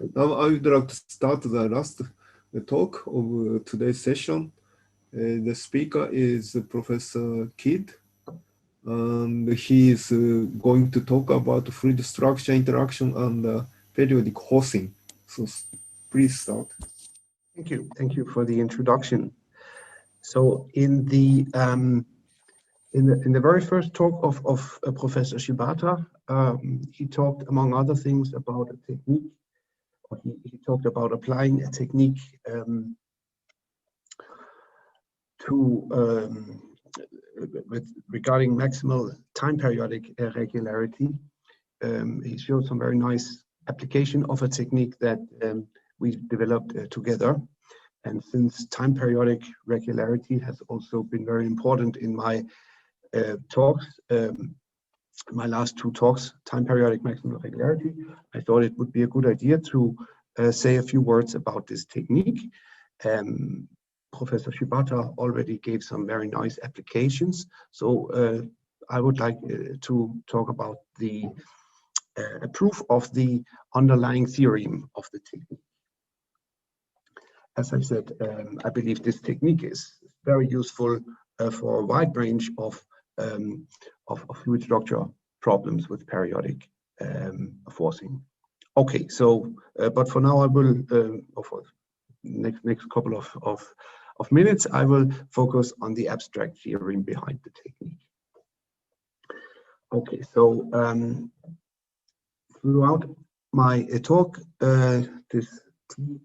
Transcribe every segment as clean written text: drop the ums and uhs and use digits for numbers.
Now I would like to start the last talk of today's session. The speaker is Professor Kyed, and he is going to talk about fluid structure interaction and periodic horsing. So please start. Thank you for the introduction. So in the very first talk of Professor Shibata, he talked, among other things, about a technique. He talked about applying a technique regarding maximal time periodic regularity. He showed some very nice application of a technique that we developed together. And since time periodic regularity has also been very important in my talks, my last two talks, time periodic maximal regularity, I thought it would be a good idea to say a few words about this technique. Professor Shibata already gave some very nice applications, so I would like to talk about the proof of the underlying theorem of the technique. As I said, I believe this technique is very useful for a wide range of fluid structure problems with periodic forcing. Okay, so but for now I will, for next couple of minutes, I will focus on the abstract theorem behind the technique. Okay, so throughout my talk, this T,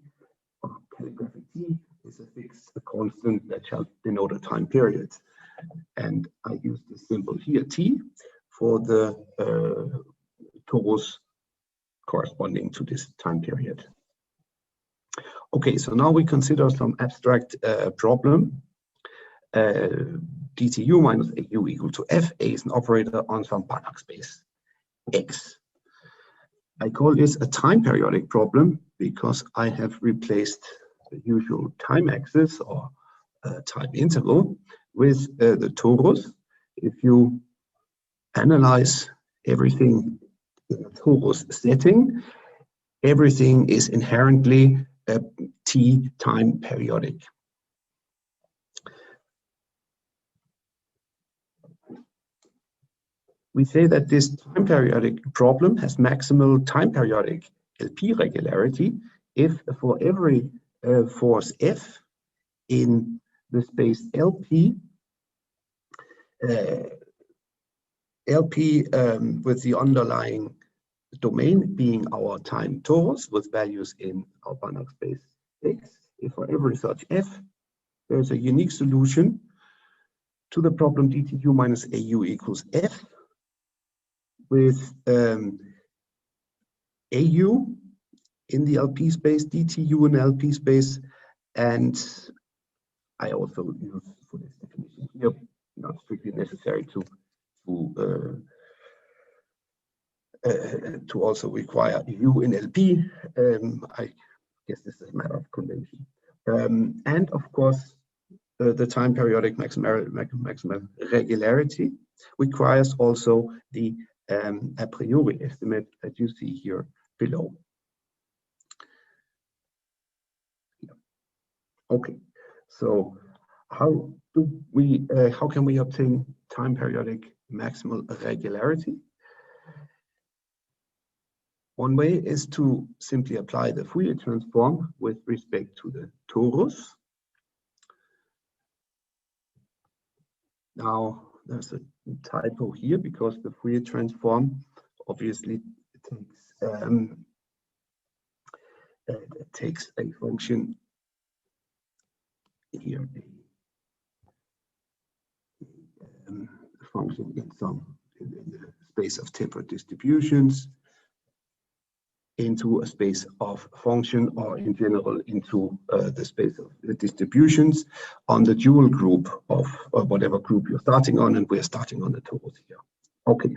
or calligraphic T, is a fixed constant that shall denote a time period. And I use the symbol here, T, for the torus corresponding to this time period. Okay, so now we consider some abstract problem. dtu minus au equal to f. A is an operator on some Banach space X. I call this a time periodic problem because I have replaced the usual time axis or time interval with the torus. If you analyze everything in a torus setting, everything is inherently T time periodic. We say that this time periodic problem has maximal time periodic LP regularity if for every force F in the space LP, with the underlying domain being our time torus with values in our Banach space X, if for every such F, there's a unique solution to the problem dtu minus au equals F with au in the LP space, dtu in LP space, and I also use for this definition here, not strictly necessary to also require u in LP. I guess this is a matter of convention. And of course, the time periodic maximal regularity requires also the a priori estimate that you see here below. Okay, so how can we obtain time periodic maximal regularity? One way is to simply apply the Fourier transform with respect to the torus. Now there's a typo here because the Fourier transform obviously takes a function here, a function in the space of temporal distributions into a space of function, or in general into the space of the distributions on the dual group of whatever group you're starting on, and we're starting on the torus here. Okay,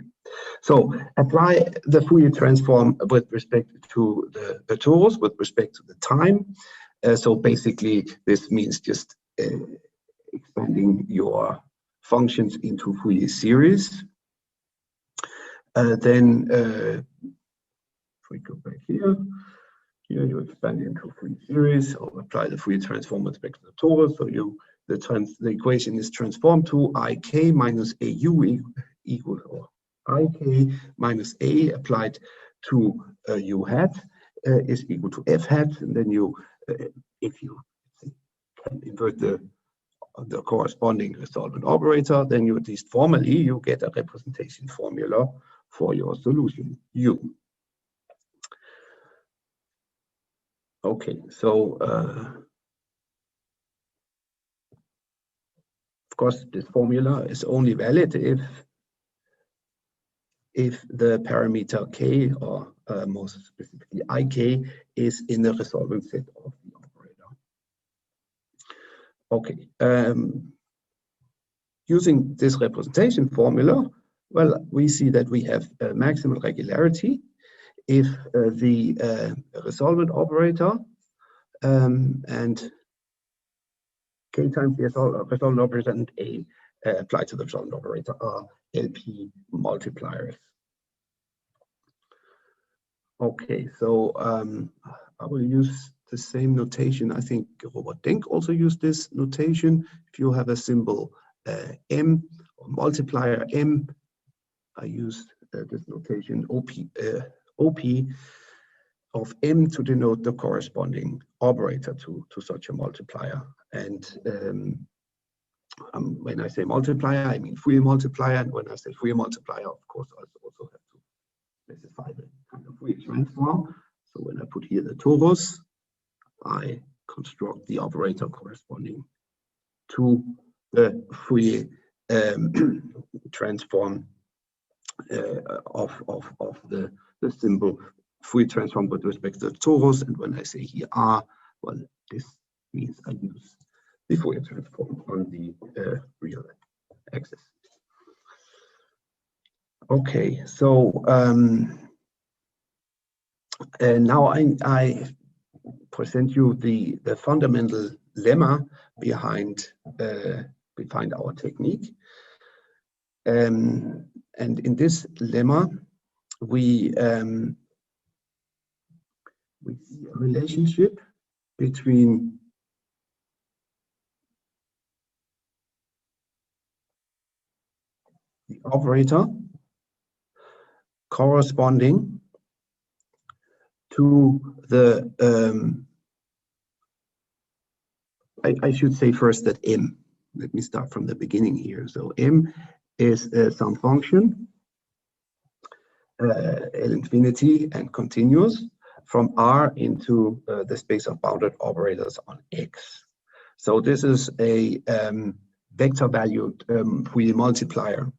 so apply the Fourier transform with respect to the torus, with respect to the time. So basically, this means just expanding your functions into Fourier series. Then if we go back here, Here you expand into Fourier series or apply the Fourier transform with respect to the torus. So the equation is transformed to ik minus au equals, or ik minus a applied to u hat is equal to f hat, and then you, if you can invert the corresponding resolvent operator, then you, at least formally, you get a representation formula for your solution u. Okay, so of course this formula is only valid if the parameter k, or more specifically ik, is in the resolvent set of the operator. Okay, using this representation formula, well, we see that we have a maximal regularity if the resolvent operator and k times the resolvent operator and a applied to the resolvent operator are LP multipliers. Okay, so I will use the same notation. I think Robert Denk also used this notation. If you have a symbol m or multiplier m, I use this notation OP of m to denote the corresponding operator to such a multiplier. And when I say multiplier, I mean Fourier multiplier. And when I say Fourier multiplier, of course, I also have to specify the kind of Fourier transform. So when I put here the torus, I construct the operator corresponding to the Fourier transform of the symbol Fourier transform with respect to the torus. And when I say here R, well, this means I use the Fourier transform on the real axis. Okay, so now I present you the fundamental lemma behind our technique. And in this lemma, we see a relationship between the operator corresponding to the I should say first that m. Let me start from the beginning here. So m is some function L infinity and continuous from R into the space of bounded operators on X. So this is a vector valued Fourier multiplier.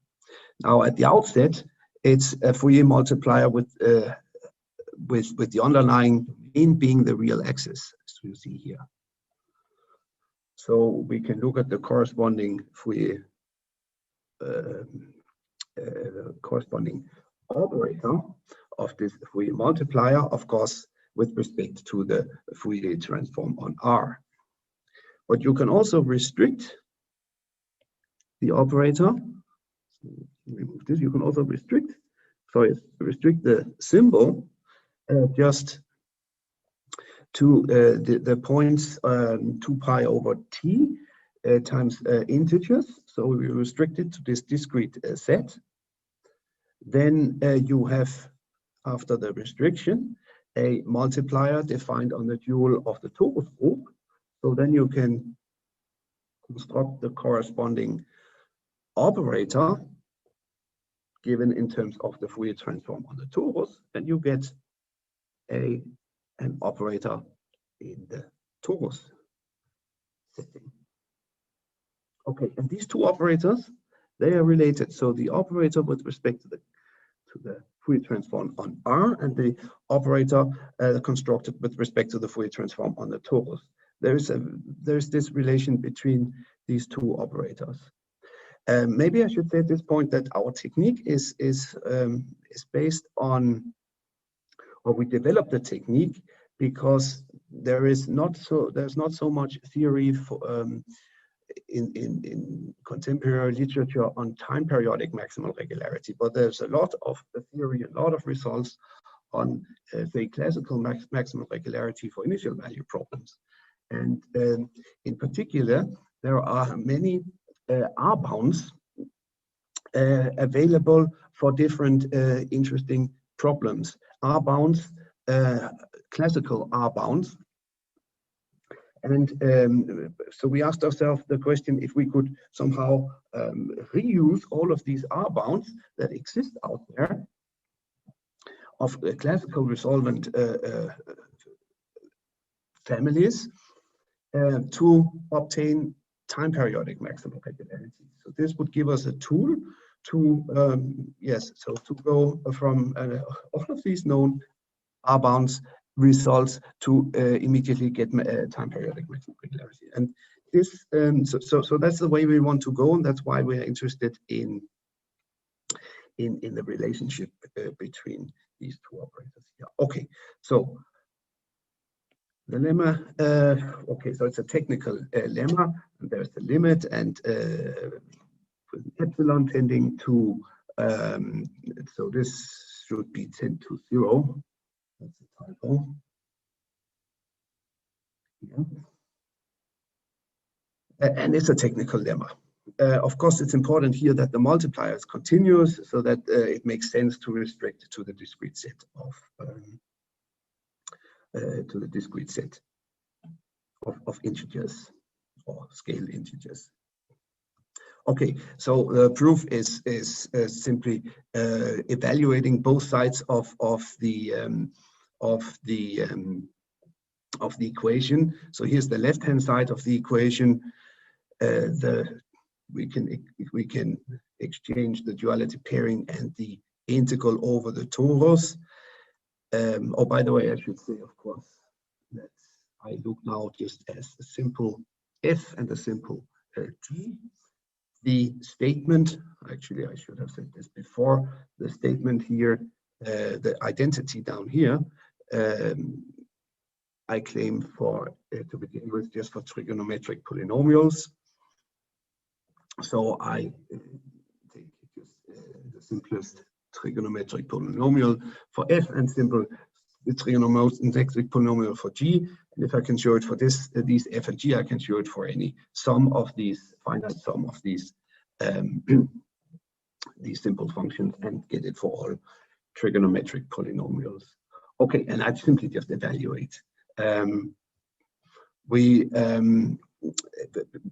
Now at the outset, it's a Fourier multiplier with the underlying domain being the real axis, as you see here. So we can look at the corresponding Fourier corresponding operator of this Fourier multiplier, of course, with respect to the Fourier transform on R. But you can also restrict the operator. Remove this. You can also restrict the symbol just to the points 2 pi over t times integers. So we restrict it to this discrete set. Then you have, after the restriction, a multiplier defined on the dual of the torus group. So then you can construct the corresponding operator given in terms of the Fourier transform on the torus, and you get an operator in the torus setting. Okay, and these two operators, they are related. So the operator with respect to the Fourier transform on R and the operator constructed with respect to the Fourier transform on the torus. There's this relation between these two operators. Maybe I should say at this point that our technique is based on, or we developed the technique because there's not so much theory for, in contemporary literature on time periodic maximal regularity, but there's a lot of theory, a lot of results on say classical maximal regularity for initial value problems. And in particular, there are many R bounds available for different interesting problems. R bounds, classical R bounds. And so we asked ourselves the question if we could somehow reuse all of these R bounds that exist out there of classical resolvent families to obtain time periodic maximal regularity. So this would give us a tool to to go from all of these known R bounds results to immediately get time periodic maximal regularity. And this so that's the way we want to go, and that's why we're interested in the relationship between these two operators here. Okay, so the lemma, okay, so it's a technical lemma, and there's the limit, and with epsilon tending to, so this should be 10 to 0. That's a typo. Yeah. And it's a technical lemma. Of course, it's important here that the multiplier is continuous, so that it makes sense to restrict to the discrete set of integers or scale integers. Okay, so the proof is simply evaluating both sides of the equation. So here's the left-hand side of the equation. We can exchange the duality pairing and the integral over the torus. Oh, by the way, I should say, of course, that I look now just as a simple f and a simple g. The statement, actually, I should have said this before, the statement here, the identity down here, I claim for, to begin with, just for trigonometric polynomials. So I take just the simplest trigonometric polynomial for f and simple the trigonometric polynomial for g. And if I can show it for these f and g, I can show it for any sum of these, finite sum of these simple functions, and get it for all trigonometric polynomials. Okay, and I simply just evaluate.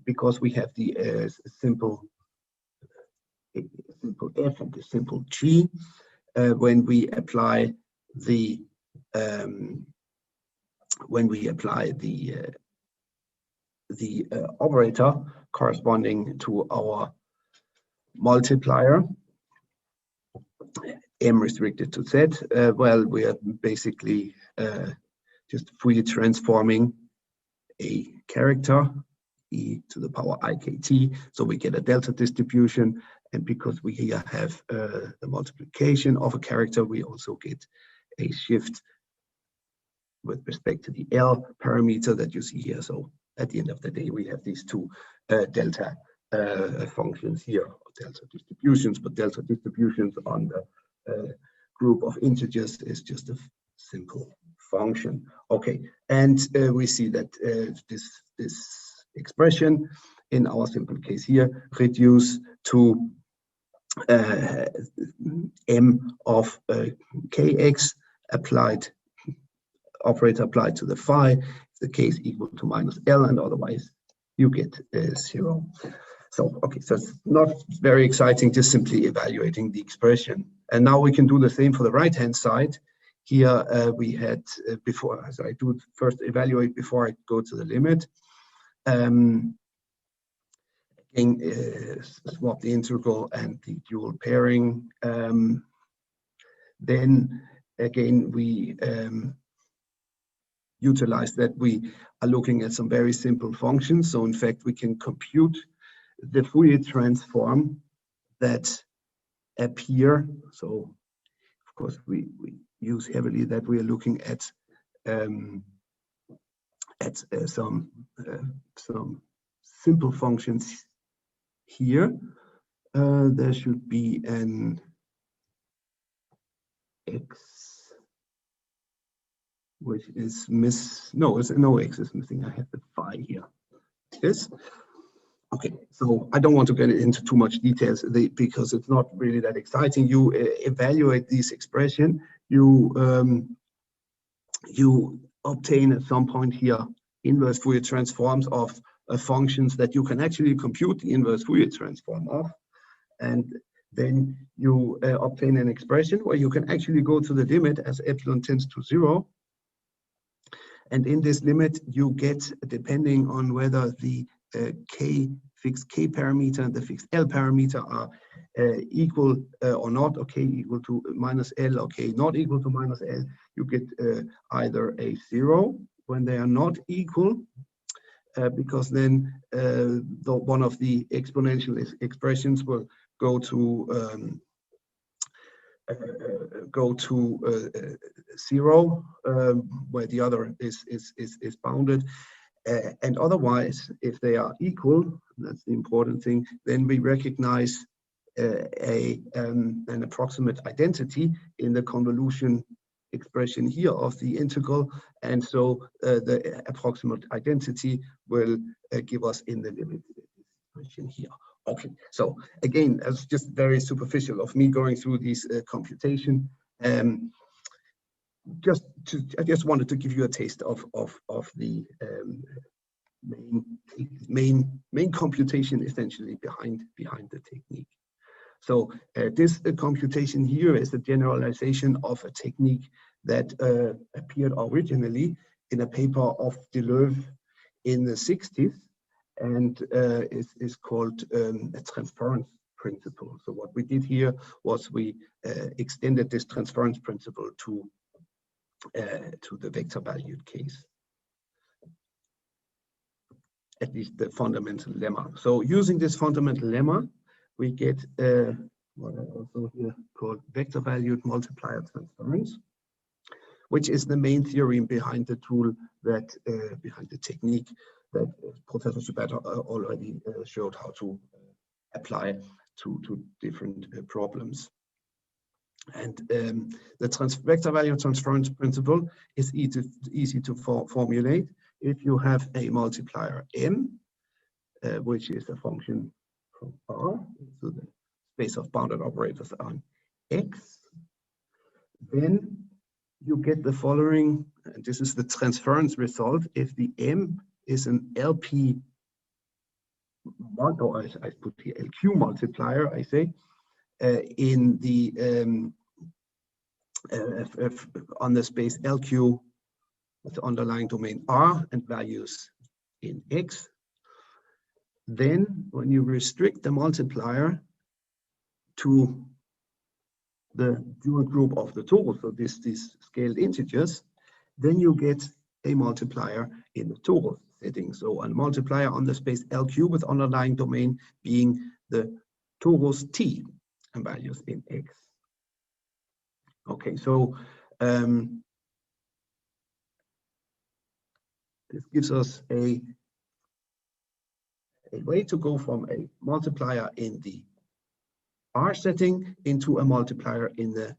Because we have the simple f and the simple g, when we apply the operator corresponding to our multiplier, m restricted to z, well, we are basically just fully transforming a character e to the power ikt, so we get a delta distribution, and because we here have the multiplication of a character, we also get a shift with respect to the L parameter that you see here. So at the end of the day, we have these two delta functions here, delta distributions, but delta distributions on the group of integers is just a simple function. Okay, and we see that this expression in our simple case here reduce to m of kx operator applied to the phi, the case equal to minus L, and otherwise you get 0. So, okay, so it's not very exciting, just simply evaluating the expression. And now we can do the same for the right-hand side. Here we had before, as I do first evaluate before I go to the limit. Again, swap the integral and the dual pairing. Then again, we utilize that we are looking at some very simple functions. So in fact, we can compute the Fourier transform that appear. So of course, we use heavily that we are looking at some simple functions here. There should be an x which is no x is missing. I have the phi here. Yes. Okay, so I don't want to get into too much details because it's not really that exciting. You evaluate this expression. You obtain at some point here inverse Fourier transforms of functions that you can actually compute the inverse Fourier transform of, and then you obtain an expression where you can actually go to the limit as epsilon tends to 0. And in this limit, you get, depending on whether the fixed k parameter and the fixed L parameter are equal or not, or k equal to minus L, or k not equal to minus L, you get either a 0 when they are not equal, because then one of the exponential expressions will go to 0, where the other is bounded. And otherwise, if they are equal, that's the important thing, then we recognize an approximate identity in the convolution expression here of the integral, and so the approximate identity will give us in the limit expression here. Okay, so again, it's just very superficial of me going through these computation. I just wanted to give you a taste of the main computation essentially behind the technique. So this computation here is a generalization of a technique that appeared originally in a paper of Deleuve in the 60s, and is called a transference principle. So what we did here was we extended this transference principle to the vector valued case, at least the fundamental lemma. So using this fundamental lemma, we get what I also here called vector valued multiplier transference, which is the main theorem behind the tool that behind the technique that Professor Shibata already showed how to apply to different problems. And the vector value transference principle is easy to formulate if you have a multiplier m, which is a function from R, so the space of bounded operators on X. Then you get the following, and this is the transference result. If the M is an LP, or I put here LQ multiplier, I say, in the on the space LQ with the underlying domain R and values in X, then when you restrict the multiplier to the dual group of the torus, so these scaled integers, then you get a multiplier in the torus setting. So a multiplier on the space LQ with underlying domain being the torus T and values in X. Okay, so this gives us a way to go from a multiplier in the R setting into a multiplier in the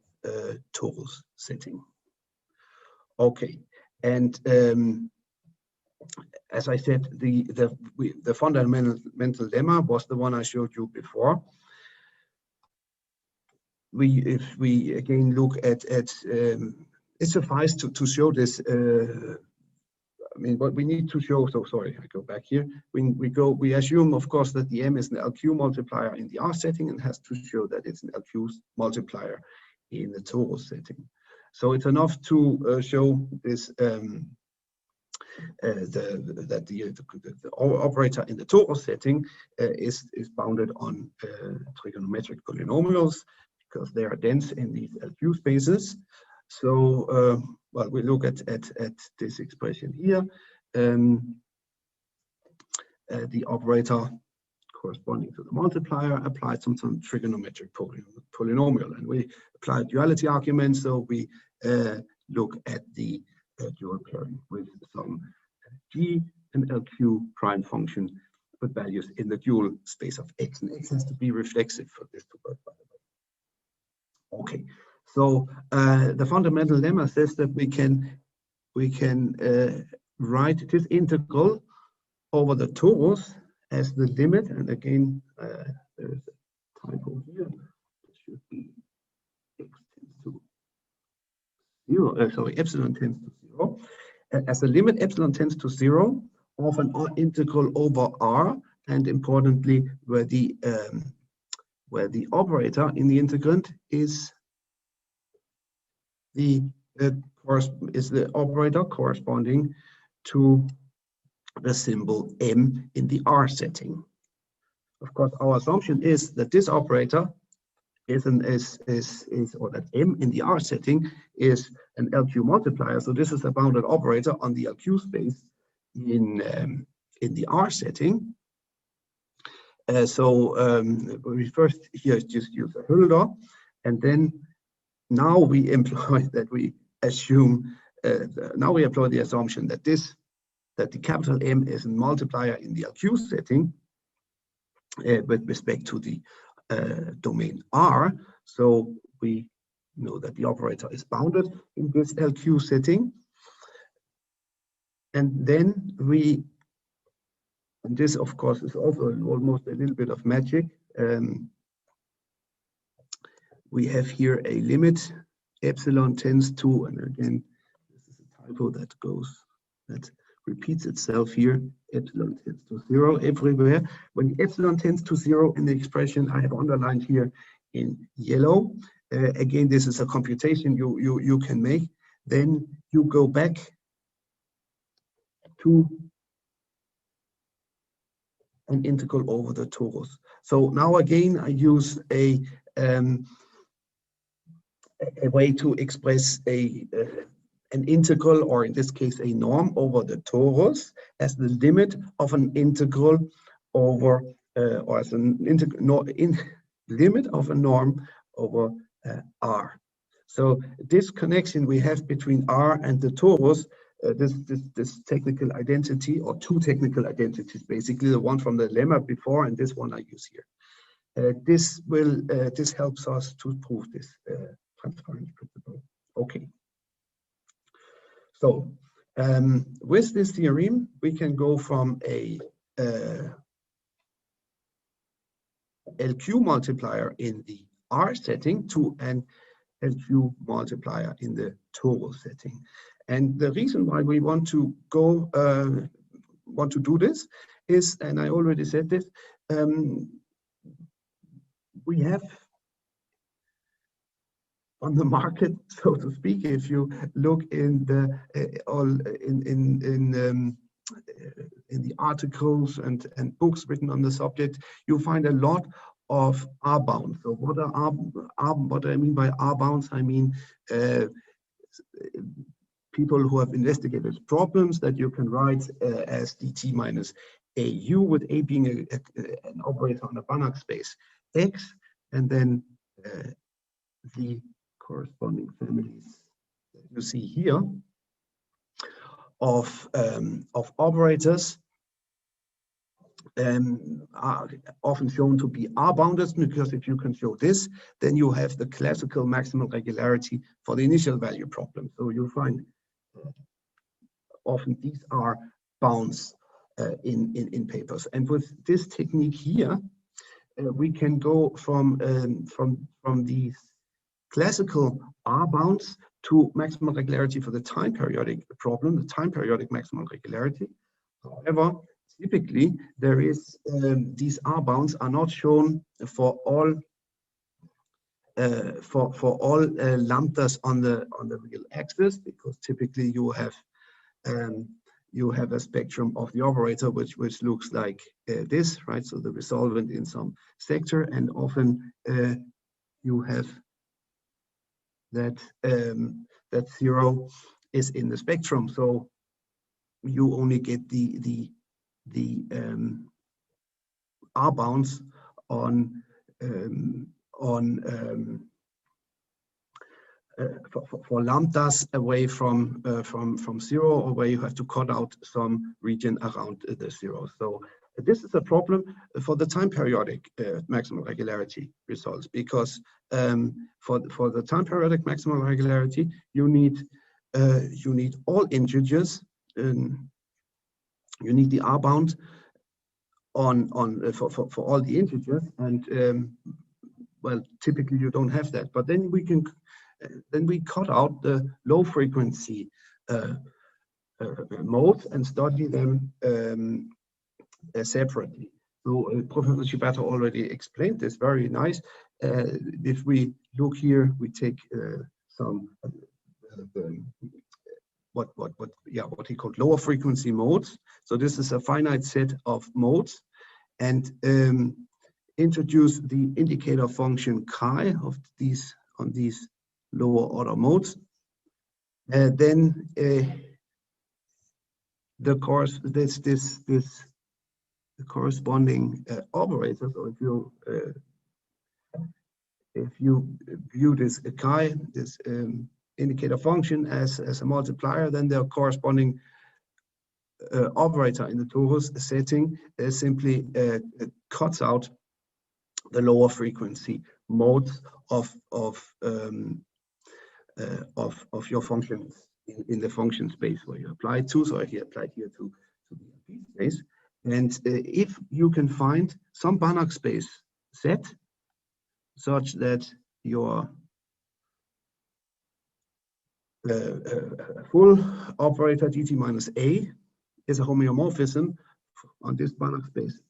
torus setting. Okay, and as I said, the fundamental lemma was the one I showed you before. If we again look at it suffices to show this. I mean, what we need to show. So sorry, I go back here. We assume, of course, that the M is an LQ multiplier in the R setting and has to show that it's an LQ multiplier in the torus setting. So it's enough to show this that the operator in the torus setting is bounded on trigonometric polynomials, because they are dense in these LQ spaces. So, well, we look at this expression here. The operator corresponding to the multiplier applied some trigonometric polynomial, and we apply duality arguments. So we look at the dual pairing with some G and LQ prime function with values in the dual space of X, and X has to be reflexive for this to work, by the way. Okay, so the fundamental lemma says that we can write this integral over the torus as the limit, and again there's a typo here. It should be x tends to 0. Sorry, epsilon tends to 0. As the limit epsilon tends to 0 of an integral over r, and importantly, where the operator in the integrand is the operator corresponding to the symbol m in the R setting. Of course, our assumption is that this operator or that m in the R setting is an LQ multiplier. So this is a bounded operator on the LQ space in the R setting. We first here just use a Hölder, and then now we employ that we assume now we employ the assumption that the capital M is a multiplier in the LQ setting with respect to the domain R. So we know that the operator is bounded in this LQ setting, and then and this of course is also almost a little bit of magic. We have here a limit epsilon tends to, and again this is a typo that repeats itself here, epsilon tends to 0 everywhere. When epsilon tends to 0 in the expression I have underlined here in yellow, again this is a computation you can make. Then you go back to an integral over the torus. So now again I use a way to express an integral, or in this case a norm, over the torus as the limit of an integral over or as an limit of a norm over R. So this connection we have between R and the torus, this technical identity, or two technical identities, basically the one from the lemma before and this one I use here. This helps us to prove this transference principle. Okay. So with this theorem, we can go from a LQ multiplier in the R setting to an LQ multiplier in the torus setting. And the reason why we want to do this is, and I already said this, we have on the market, so to speak, if you look in the in the articles and books written on the subject, you find a lot of R bounds. So what I mean by R bounds, I mean people who have investigated problems that you can write as dt minus AU, with A being an operator on a Banach space X, and then the corresponding families that you see here of operators are often shown to be R-bounded, because if you can show this, then you have the classical maximal regularity for the initial value problem. So you find often these are bounds in papers. And with this technique here, we can go from these classical R bounds to maximal regularity for the time periodic problem, the time periodic maximal regularity. However, typically there is these R bounds are not shown for all lambdas on the real axis, because typically you have a spectrum of the operator which looks like this, right? So the resolvent in some sector, and often you have that that 0 is in the spectrum. So you only get the R bounds on for lambdas away from 0, or where you have to cut out some region around the 0. So this is a problem for the time periodic maximal regularity results, because for the time periodic maximal regularity, you need you need all integers. You need the R bound for all the integers, and well, typically you don't have that. But then we cut out the low frequency modes and study them separately. So Professor Shibata already explained this very nice. If we look here, we take some what he called lower frequency modes. So this is a finite set of modes, and introduce the indicator function chi of these on these lower order modes. Then the corresponding operator. So if you view this chi, this indicator function as a multiplier, then the corresponding operator in the torus setting simply cuts out the lower frequency modes of your functions in the function space where you apply it to. So I applied here to the LP space. And if you can find some Banach space set such that your full operator dt minus a is a homeomorphism on this Banach space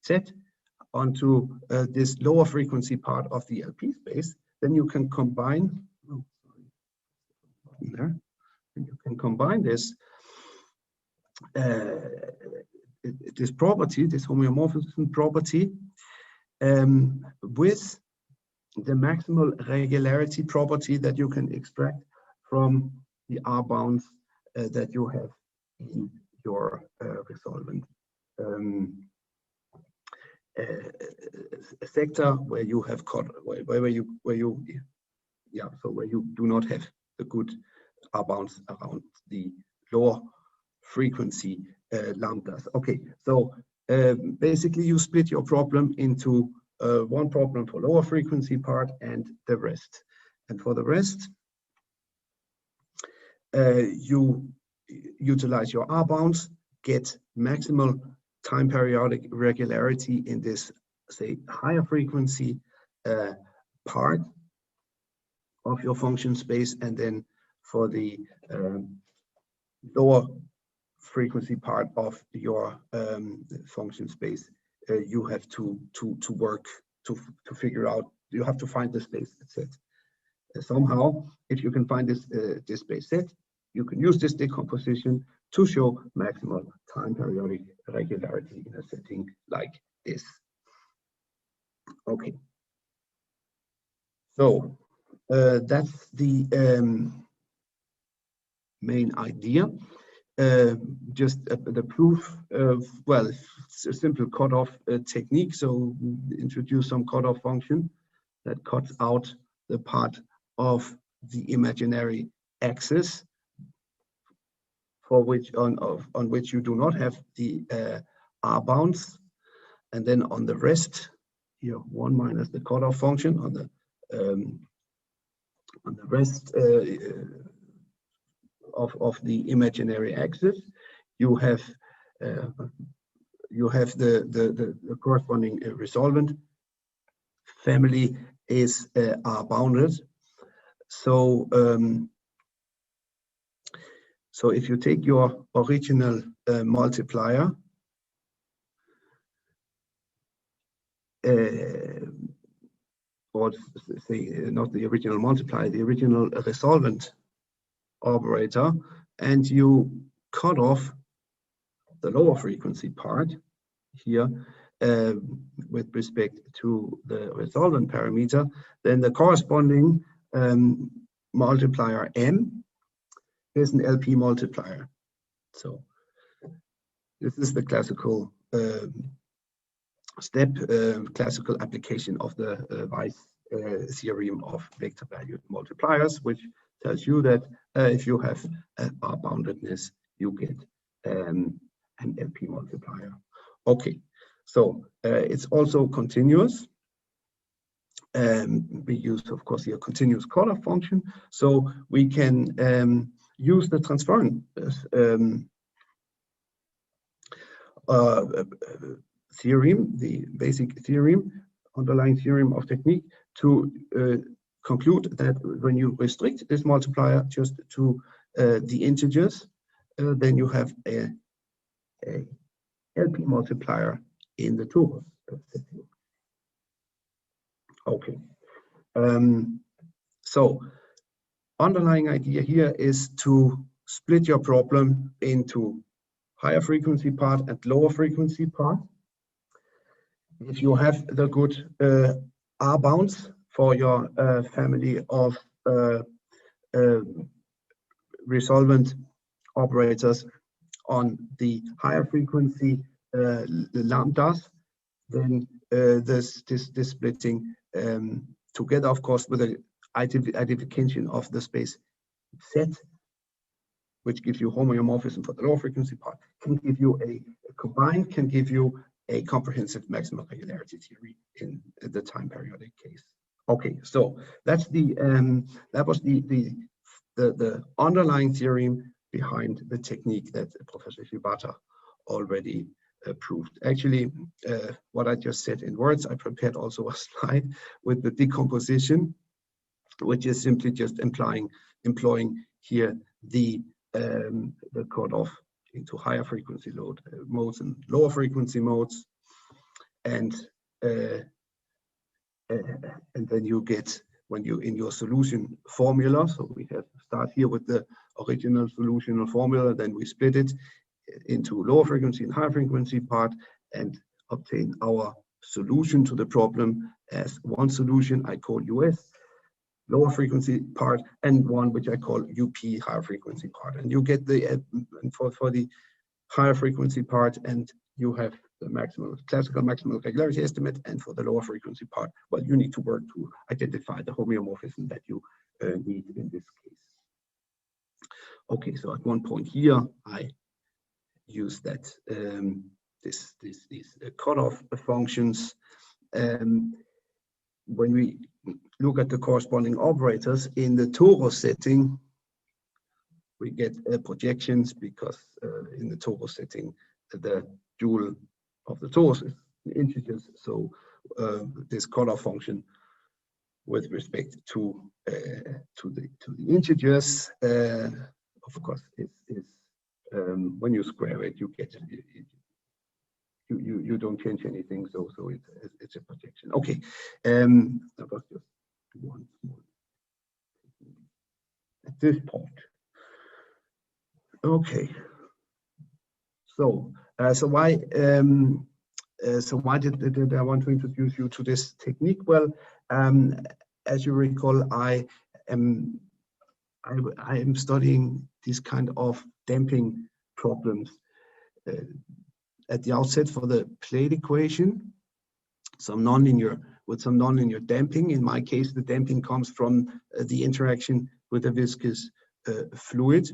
set onto this lower frequency part of the LP space, then you can combine. Oh, sorry. There. And you can combine this this property, this homeomorphism property, with the maximal regularity property that you can extract from the R bounds that you have in your resolvent sector where you have where you do not have the good R bounds around the lower frequency lambdas. Okay, so basically you split your problem into one problem for lower frequency part and the rest. And for the rest, you utilize your R bounds, get maximal time periodic regularity in this, say, higher frequency part of your function space, and then for the lower frequency part of your function space, you have to work to figure out. You have to find the space set. Somehow, if you can find this this space set, you can use this decomposition to show maximal time periodic regularity in a setting like this. Okay. So that's the main idea. Just the proof of, well, it's a simple cutoff technique. So introduce some cutoff function that cuts out the part of the imaginary axis for which on which you do not have the R bounds, and then on the rest, here 1 minus the cutoff function on the rest of the imaginary axis, you have the corresponding resolvent family is R bounded. So so if you take your original multiplier, or say not the original multiplier, the original resolvent operator, and you cut off the lower frequency part here with respect to the resolvent parameter, then the corresponding multiplier m is an LP multiplier. So this is the classical classical application of the Weiss theorem of vector valued multipliers, which tells you that if you have R boundedness, you get an LP multiplier. Okay, so it's also continuous. we use, of course, here continuous Koller function. So we can use the transference theorem, the basic theorem, underlying theorem of technique, to conclude that when you restrict this multiplier just to the integers, then you have a LP multiplier in the torus setting. Okay. So underlying idea here is to split your problem into higher frequency part and lower frequency part. If you have the good R bounds for your family of resolvent operators on the higher frequency lambdas, then this splitting together, of course, with the identification of the space set, which gives you homeomorphism for the lower frequency part, can give you combined can give you a comprehensive maximal regularity theory in the time periodic case. Okay, so that's that was the underlying theorem behind the technique that Professor Shibata already proved. Actually, what I just said in words, I prepared also a slide with the decomposition, which is simply just employing here the cutoff into higher frequency load modes and lower frequency modes, and then you get, when you in your solution formula, so we have start here with the original solutional formula, then we split it into lower frequency and higher frequency part and obtain our solution to the problem as one solution I call US, lower frequency part, and one which I call UP, higher frequency part. And you get the for the higher frequency part, and you have the classical maximal regularity estimate, and for the lower frequency part, well, you need to work to identify the homeomorphism that you need in this case. Okay, so at one point here, I use that these cutoff functions. When we look at the corresponding operators in the torus setting, we get projections because in the torus setting, the dual of the torus is integers. So this cutoff function with respect to the integers, of course, is when you square it, you get you don't change anything. So it's a projection. Okay, that was just one small at this point. Okay, so why did I want to introduce you to this technique? Well, as you recall, I am studying these kind of damping problems at the outset for the plate equation, some nonlinear damping. In my case, the damping comes from the interaction with a viscous fluid.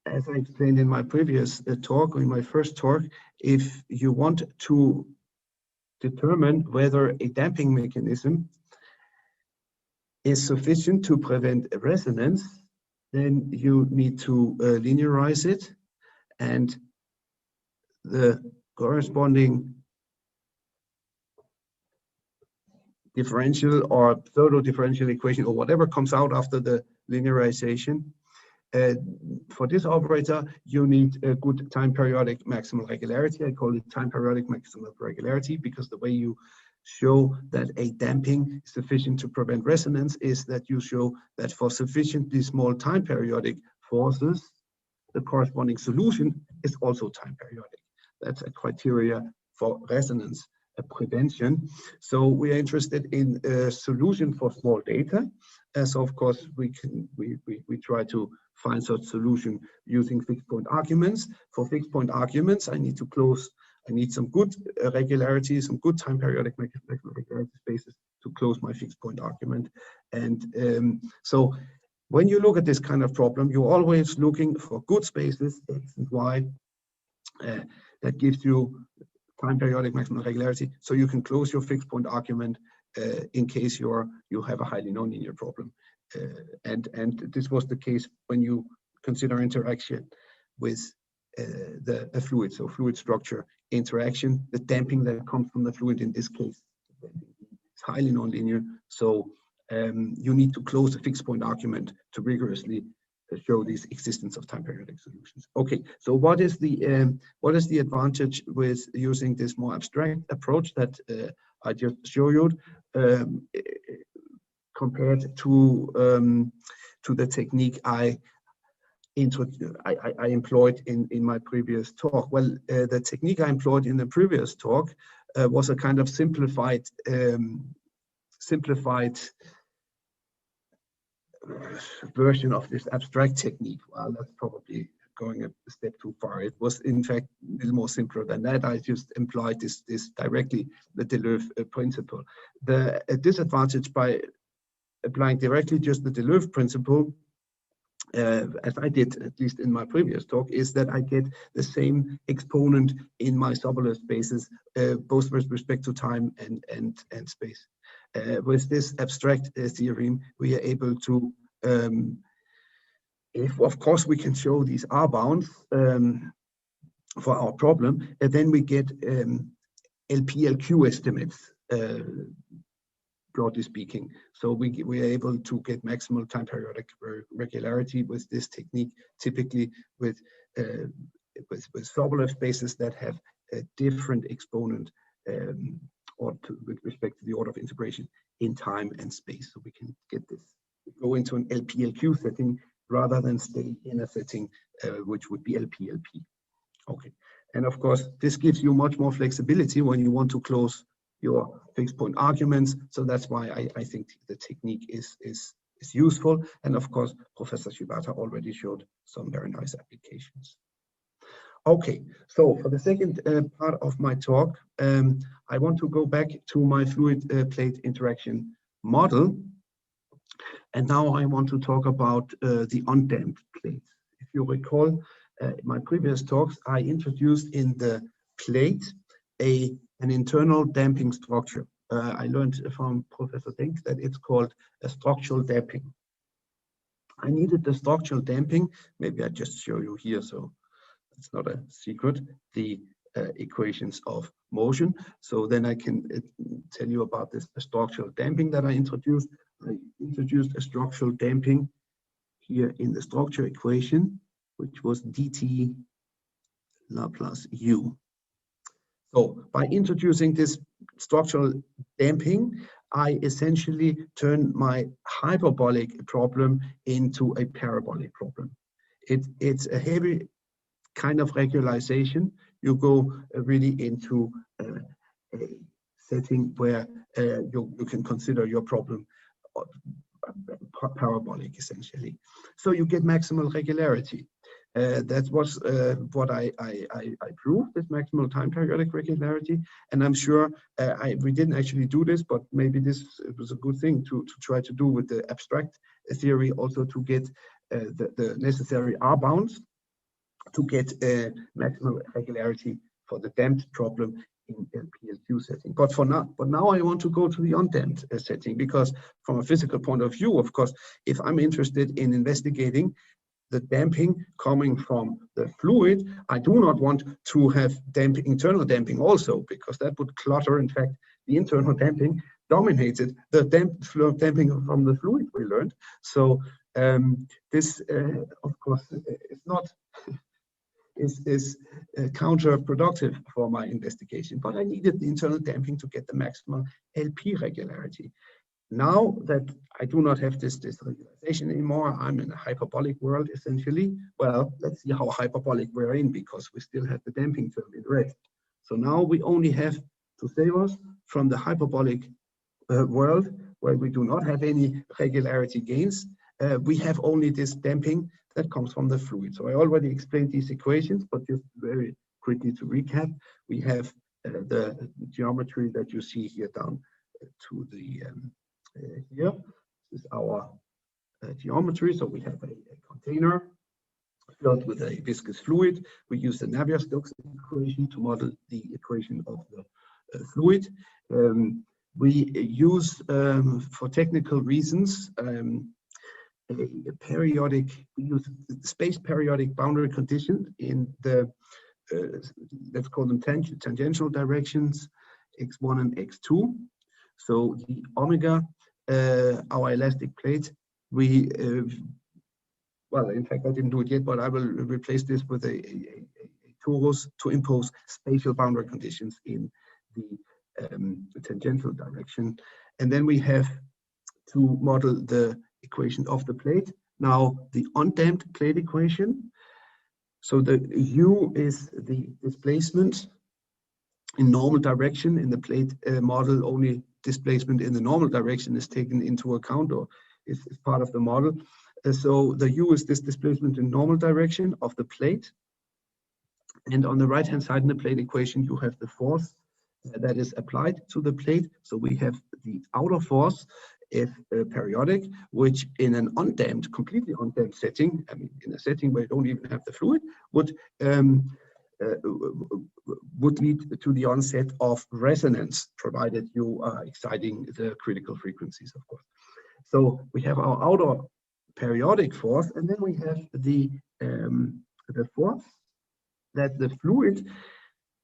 As I explained in my previous talk, or in my first talk, if you want to determine whether a damping mechanism is sufficient to prevent a resonance, then you need to linearize it, and the corresponding differential or pseudo differential equation or whatever comes out after the linearization. For this operator, you need a good time periodic maximal regularity. I call it time periodic maximal regularity because the way you show that a damping is sufficient to prevent resonance is that you show that for sufficiently small time periodic forces, the corresponding solution is also time periodic. That's a criteria for resonance prevention. So we are interested in a solution for small data. So of course we try to find such solution using fixed point arguments. For fixed point arguments, I need some good regularity, some good time periodic regularity spaces to close my fixed point argument. And so when you look at this kind of problem, you're always looking for good spaces, X and Y, that gives you time periodic maximal regularity, so you can close your fixed point argument in case you have a highly nonlinear problem. And this was the case when you consider interaction with a fluid, so fluid structure interaction, the damping that comes from the fluid in this case, it's highly nonlinear. So you need to close the fixed point argument to rigorously show this existence of time periodic solutions. Okay, so what is the advantage with using this more abstract approach that I just showed you compared to the technique I employed in my previous talk? Well, the technique I employed in the previous talk was a kind of simplified version of this abstract technique. Well, that's probably going a step too far. It was in fact a little more simpler than that. I just implied this directly, the Deleuze principle. The disadvantage by applying directly just the Deleuze principle, as I did at least in my previous talk, is that I get the same exponent in my Sobolev spaces, both with respect to time and space. With this abstract theorem, we are able to, if of course we can show these R bounds for our problem, then we get LP-LQ estimates, broadly speaking. So we are able to get maximal time periodic regularity with this technique, typically with Sobolev spaces that have a different exponent with respect to the order of integration in time and space. So we can get this, go into an LP-LQ setting rather than stay in a setting which would be LP-LP. Okay, and of course this gives you much more flexibility when you want to close your fixed point arguments. So that's why I think the technique is useful. And of course, Professor Shibata already showed some very nice applications. Okay, so for the second part of my talk, I want to go back to my fluid plate interaction model. And now I want to talk about the undamped plates. If you recall, my previous talks, I introduced in the plate an internal damping structure. I learned from Professor Denk that it's called a structural damping. I needed the structural damping. Maybe I just show you here, so it's not a secret, the equations of motion. So then I can tell you about this structural damping that I introduced. I introduced a structural damping here in the structure equation, which was dt Laplace u. So by introducing this structural damping, I essentially turn my hyperbolic problem into a parabolic problem. It's a heavy kind of regularization. You go really into a setting where you can consider your problem parabolic, essentially. So you get maximal regularity. That was what I proved, this maximal time periodic regularity. And I'm sure we didn't actually do this, but maybe this was a good thing to try to do with the abstract theory, also to get the necessary R bounds to get maximal regularity for the damped problem in LP-LQ setting. But now I want to go to the undamped setting, because from a physical point of view, of course, if I'm interested in investigating the damping coming from the fluid, I do not want to have internal damping also, because that would clutter. In fact, the internal damping dominated the damping from the fluid we learned. So this, of course, is not is counterproductive for my investigation, but I needed the internal damping to get the maximal LP regularity. Now that I do not have this regularization anymore, I'm in a hyperbolic world essentially. Well, let's see how hyperbolic we're in, because we still have the damping term in red. So now we only have to save us from the hyperbolic world where we do not have any regularity gains. We have only this damping that comes from the fluid. So I already explained these equations, but just very quickly to recap, we have the geometry that you see here down to the here. This is our geometry. So we have a container filled with a viscous fluid. We use the Navier-Stokes equation to model the equation of the fluid. We use, for technical reasons, we use space periodic boundary conditions in the, let's call them tangential directions, x1 and x2. So the omega, our elastic plate, well, in fact, I didn't do it yet, but I will replace this with a torus to impose spatial boundary conditions in the tangential direction. And then we have to model the equation of the plate. Now, the undamped plate equation. So the U is the displacement in normal direction. In the plate model, only displacement in the normal direction is taken into account, or is part of the model. So the U is this displacement in normal direction of the plate. And on the right-hand side in the plate equation, you have the force that is applied to the plate. So we have the outer force, if periodic, which in an undamped, completely undamped setting, I mean, in a setting where you don't even have the fluid, would lead to the onset of resonance, provided you are exciting the critical frequencies, of course. So we have our outer periodic force, and then we have the force that the fluid,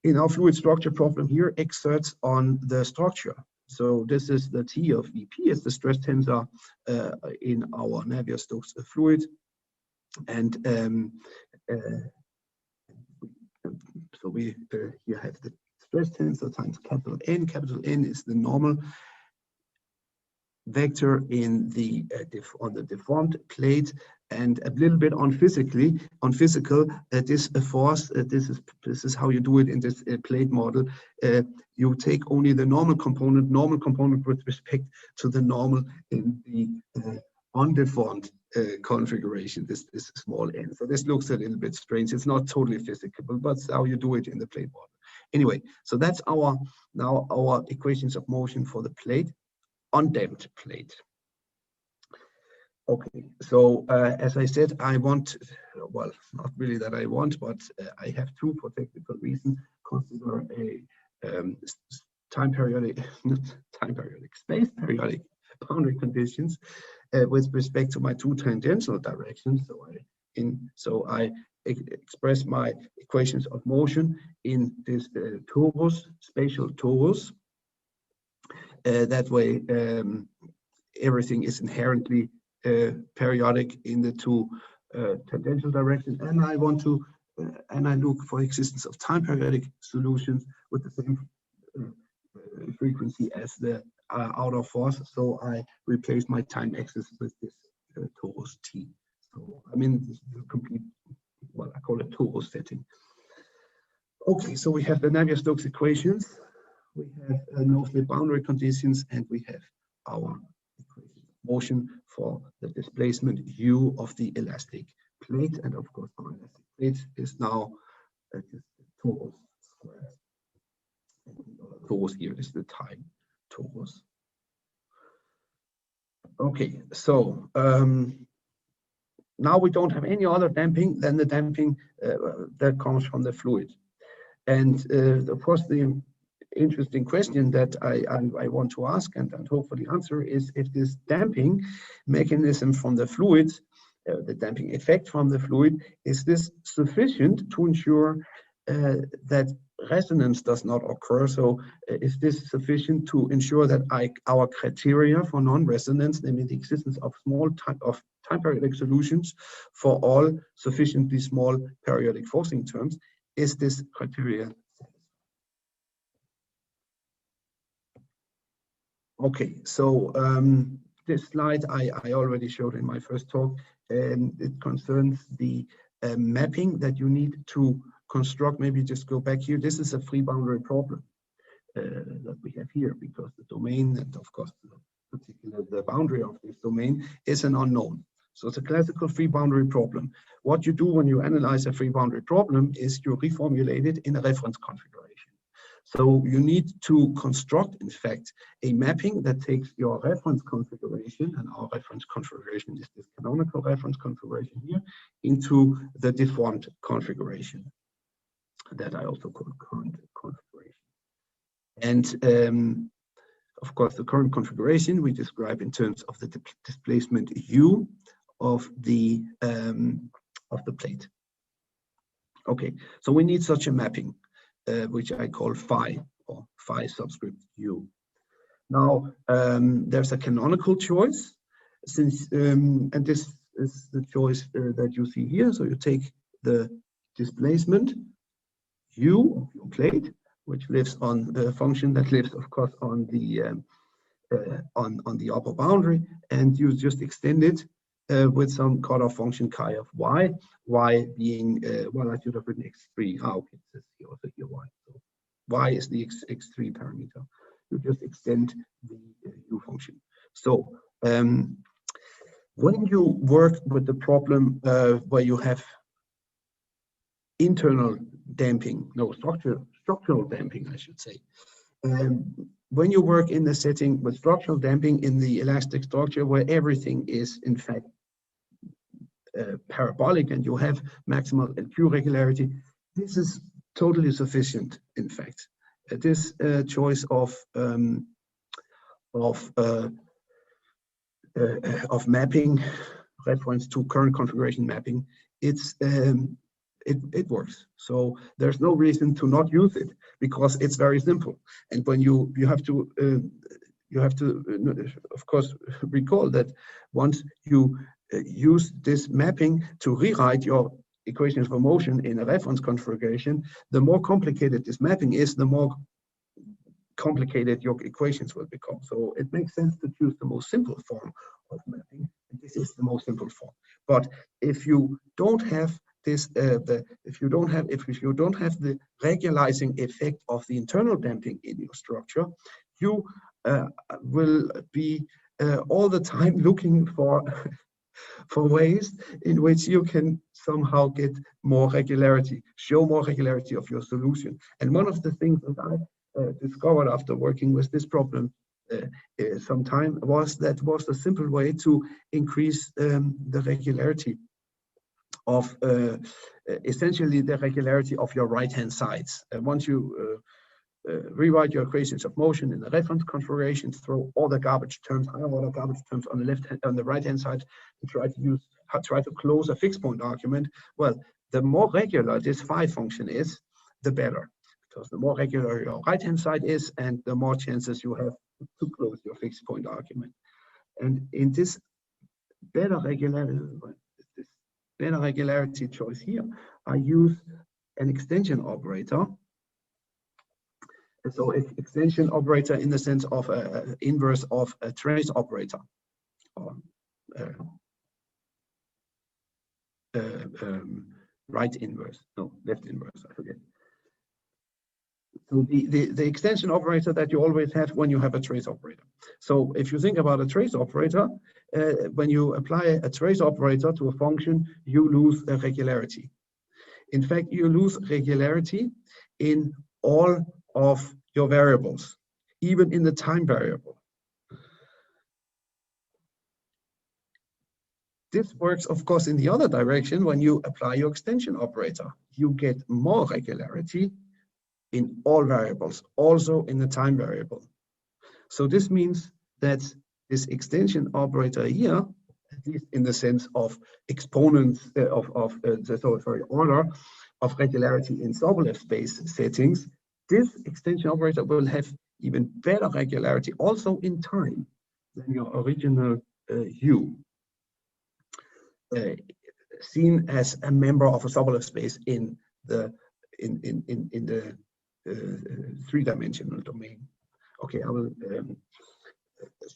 in our fluid structure problem here, exerts on the structure. So this is the T of Vp, is the stress tensor in our Navier-Stokes fluid. And so we here have the stress tensor times capital N. Capital N is the normal vector in the on the deformed plate, and a little bit on physical, this force, this is how you do it in this plate model. You take only the normal component with respect to the normal in the undeformed configuration, this small n. So this looks a little bit strange. It's not totally physical, but that's how you do it in the plate model. Anyway, so that's our equations of motion for the plate, undamped plate. Okay, so as I said, I want, well, not really that I want, but I have to, for technical reasons, consider a space periodic boundary conditions with respect to my two tangential directions. So I express my equations of motion in this torus, spatial torus. That way, everything is inherently periodic in the two tangential directions, and I want to and I look for existence of time periodic solutions with the same frequency as the outer force. So I replace my time axis with this torus T. So I'm in this complete, well, I call it torus setting. Okay, so we have the Navier-Stokes equations, we have no-slip boundary conditions, and we have our equation of motion for the displacement U of the elastic plate. And of course, our elastic plate is now just the torus square. And the torus here is the time torus. Okay, so now we don't have any other damping than the damping that comes from the fluid. And of course, the interesting question that I want to ask and hopefully answer is if this damping mechanism from the fluid, the damping effect from the fluid, is this sufficient to ensure that resonance does not occur? So is this sufficient to ensure that our criteria for non-resonance, namely the existence of small time periodic solutions for all sufficiently small periodic forcing terms, is this criteria? Okay, so this slide I already showed in my first talk, and it concerns the mapping that you need to construct. Maybe just go back here. This is a free boundary problem that we have here, because the domain and of course the boundary of this domain is an unknown. So it's a classical free boundary problem. What you do when you analyze a free boundary problem is you reformulate it in a reference configuration. So you need to construct, in fact, a mapping that takes your reference configuration, and our reference configuration is this canonical reference configuration here, into the deformed configuration that I also call current configuration. And of course, the current configuration we describe in terms of the displacement u of the plate. Okay, so we need such a mapping, which I call phi, or phi subscript u. Now, there's a canonical choice, since and this is the choice that you see here. So you take the displacement u of your plate, which lives on the function that lives, of course, on the upper boundary, and you just extend it with some cutoff function chi of y being, well, I should have written x3. Okay, it says here also here y. So y is the x3 parameter. You just extend the u function. So when you work with the problem where you have internal damping, no, structural damping, I should say. When you work in the setting with structural damping in the elastic structure where everything is in fact parabolic and you have maximal and Q regularity, this is totally sufficient. In fact, this choice of mapping, reference to current configuration mapping, it works. So there's no reason to not use it, because it's very simple. And when you have to of course recall that once you use this mapping to rewrite your equations for motion in a reference configuration, the more complicated this mapping is, the more complicated your equations will become. So it makes sense to choose the most simple form of mapping. And this is the most simple form. But if you don't have this, if you don't have the regularizing effect of the internal damping in your structure, you will be all the time looking for ways in which you can somehow get more regularity, show more regularity of your solution. And one of the things that I discovered after working with this problem some time was a simple way to increase the regularity of essentially the regularity of your right-hand sides. Once you rewrite your equations of motion in the reference configuration, throw all the garbage terms, higher order garbage terms on the right-hand side, and try to close a fixed point argument. Well, the more regular this phi function is, the better, because the more regular your right-hand side is, and the more chances you have to close your fixed point argument. And in this better regularity choice here, I use an extension operator. So extension operator in the sense of inverse of a trace operator, or right inverse, no, left inverse, I forget. So the extension operator that you always have when you have a trace operator. So if you think about a trace operator, when you apply a trace operator to a function, you lose a regularity. In fact, you lose regularity in all of your variables, even in the time variable. This works, of course, in the other direction. When you apply your extension operator, you get more regularity in all variables, also in the time variable. So this means that this extension operator here, at least in the sense of exponents order of regularity in Sobolev space settings, this extension operator will have even better regularity also in time than your original U, seen as a member of a Sobolev space in the three-dimensional domain. Okay, I will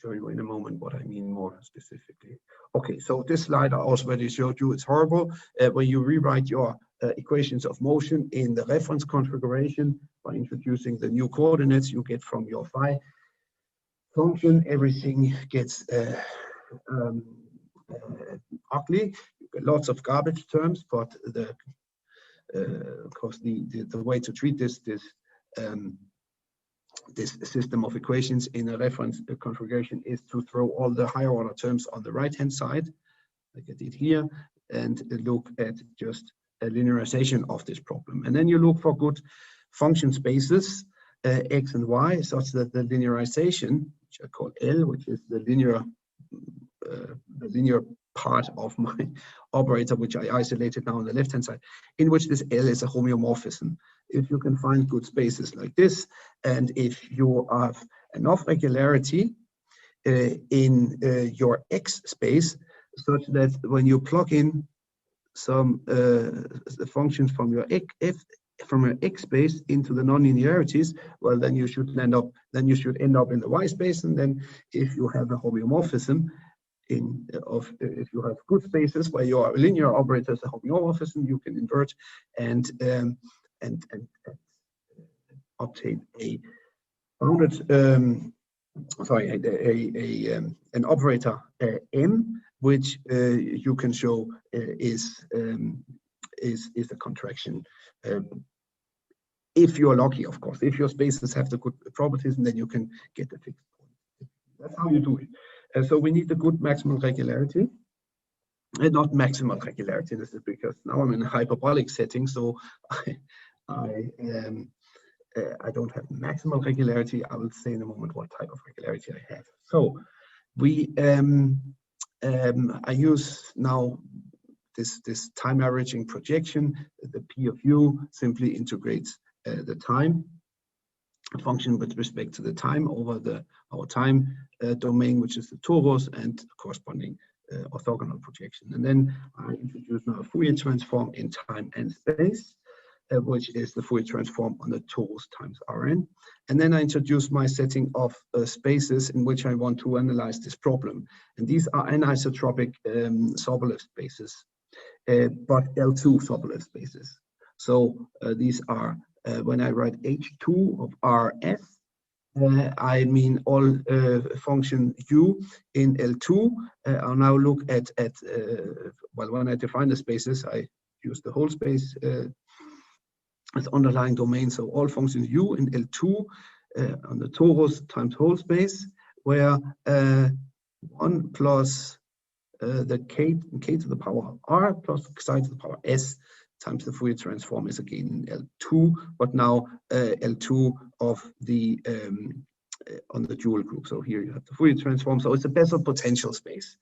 show you in a moment what I mean more specifically. Okay, so this slide I also already showed you. It's horrible when you rewrite your equations of motion in the reference configuration by introducing the new coordinates you get from your phi function. Everything gets ugly. You get lots of garbage terms, but of course the way to treat this this system of equations in a reference configuration is to throw all the higher order terms on the right hand side, like I did here, and look at just a linearization of this problem. And then you look for good function spaces, x and y, such that the linearization, which I call L, which is the linear part of my operator, which I isolated now on the left hand side, in which this L is a homeomorphism. If you can find good spaces like this, and if you have enough regularity in your X space, such that when you plug in some functions from your X space into the nonlinearities, well, then you should end up in the Y space. And then if you have a homeomorphism if you have good spaces where your linear operator is a homeomorphism, you can invert and obtain a bounded an operator M, which you can show is a contraction. If you're lucky, of course. If your spaces have the good properties, and then you can get the fixed point. That's how you do it. So we need a good maximal regularity, and not maximal regularity. This is because now I'm in a hyperbolic setting, so I don't have maximal regularity. I will say in a moment what type of regularity I have. So we I use now this time averaging projection. The P of U simply integrates the time function with respect to the time over our time domain, which is the torus, and corresponding orthogonal projection. And then I introduce now a Fourier transform in time and space, which is the Fourier transform on the torus times Rn. And then I introduce my setting of spaces in which I want to analyze this problem. And these are anisotropic Sobolev spaces, but L2 Sobolev spaces. So these are, when I write H2 of Rs, I mean all function u in L2. I'll now look at well, when I define the spaces, I use the whole space as underlying domain. So all functions u in L2 on the torus times whole space, where 1 plus the k to the power r plus psi to the power s times the Fourier transform is again in L2, but now L2 of the on the dual group. So here you have the Fourier transform. So it's a Bessel potential space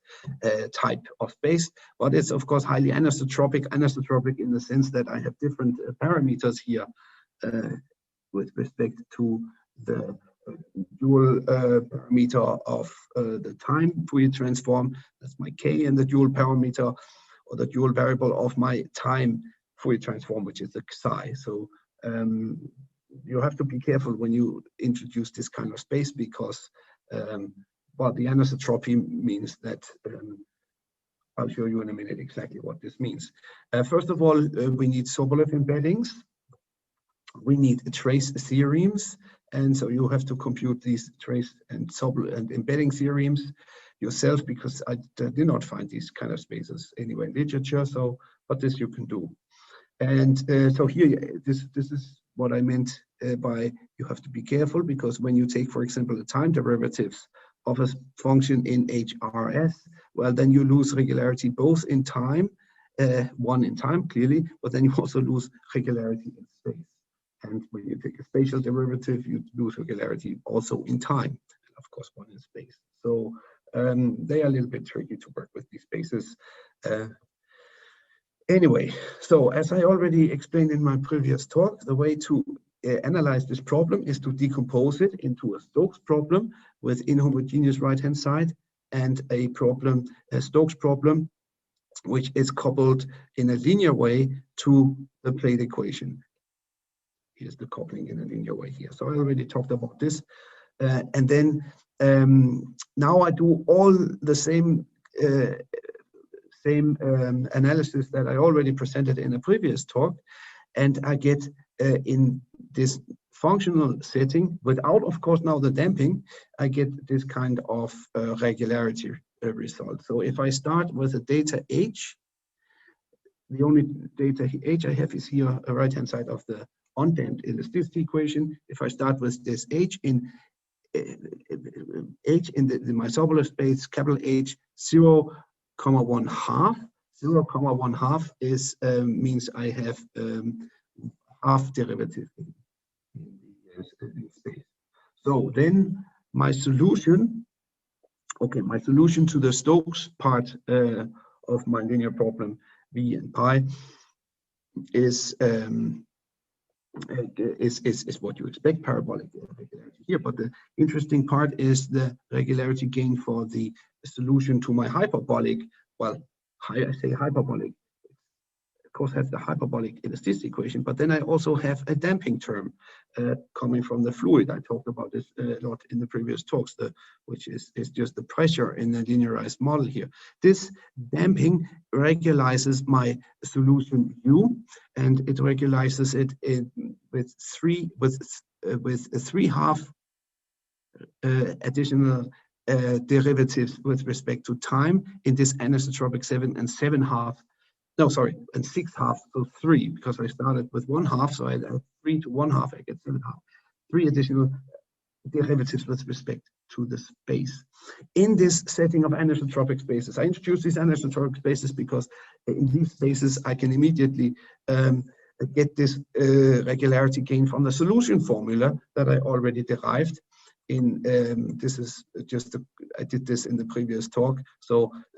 type of space, but it's of course highly anisotropic in the sense that I have different parameters here with respect to the dual parameter of the time Fourier transform. That's my k, and the dual parameter or the dual variable of my time Fourier transform, which is the psi. So you have to be careful when you introduce this kind of space, because well, the anisotropy means that I'll show you in a minute exactly what this means. First of all, we need Sobolev embeddings. We need trace theorems, and so you have to compute these trace and Sobolev and embedding theorems yourself, because I did not find these kind of spaces anywhere in literature. So, but this you can do. And so here, this is what I meant by you have to be careful, because when you take, for example, the time derivatives of a function in HRS, well, then you lose regularity both in time, one in time clearly, but then you also lose regularity in space. And when you take a spatial derivative, you lose regularity also in time, and of course one in space. So they are a little bit tricky to work with these spaces. Anyway, so as I already explained in my previous talk, the way to analyze this problem is to decompose it into a Stokes problem with inhomogeneous right-hand side, and a problem, a Stokes problem, which is coupled in a linear way to the plate equation. Here's the coupling in a linear way here. So I already talked about this. And then now I do all the same analysis that I already presented in a previous talk, and I get in this functional setting, without of course now the damping, I get this kind of regularity result. So if I start with a data h, the only data h I have is here, the right hand side of the undamped elasticity equation. If I start with this H in my Sobolev space, capital H, 0, 1/2. 0, 1/2 is means I have half derivative in the space. So then my solution, my solution to the Stokes part of my linear problem V and pi is what you expect, parabolic regularity here. But the interesting part is the regularity gain for the solution to my hyperbolic. Well, I say hyperbolic, of course, has the hyperbolic elasticity equation, but then I also have a damping term coming from the fluid. I talked about this a lot in the previous talks, which is just the pressure in the linearized model here. This damping regularizes my solution U, and it regularizes it with 3/2 additional derivatives with respect to time in this anisotropic 7 and 7/2. No, sorry, and 6/2, so 3, because I started with 1/2, so I add 3 to 1/2, I get 7/2. 3 additional derivatives with respect to the space. In this setting of anisotropic spaces, I introduce these anisotropic spaces because in these spaces I can immediately get this regularity gain from the solution formula that I already derived. This is just I did this in the previous talk. So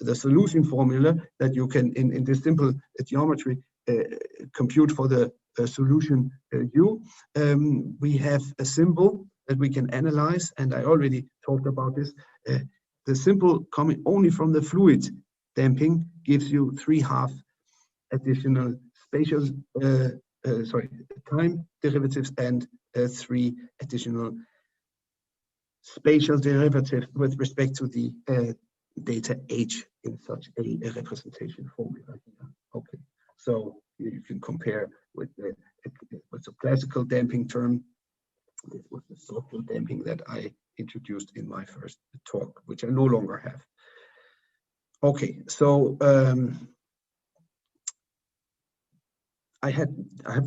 the solution formula that you can in this simple geometry compute for the solution U. We have a symbol that we can analyze, and I already talked about this. The symbol coming only from the fluid damping gives you 3/2 additional spatial time derivatives and 3 additional spatial derivative with respect to the data H in such a representation formula here. Okay, so you can compare with the classical damping term. This was the social damping that I introduced in my first talk, which I no longer have. Okay, so I have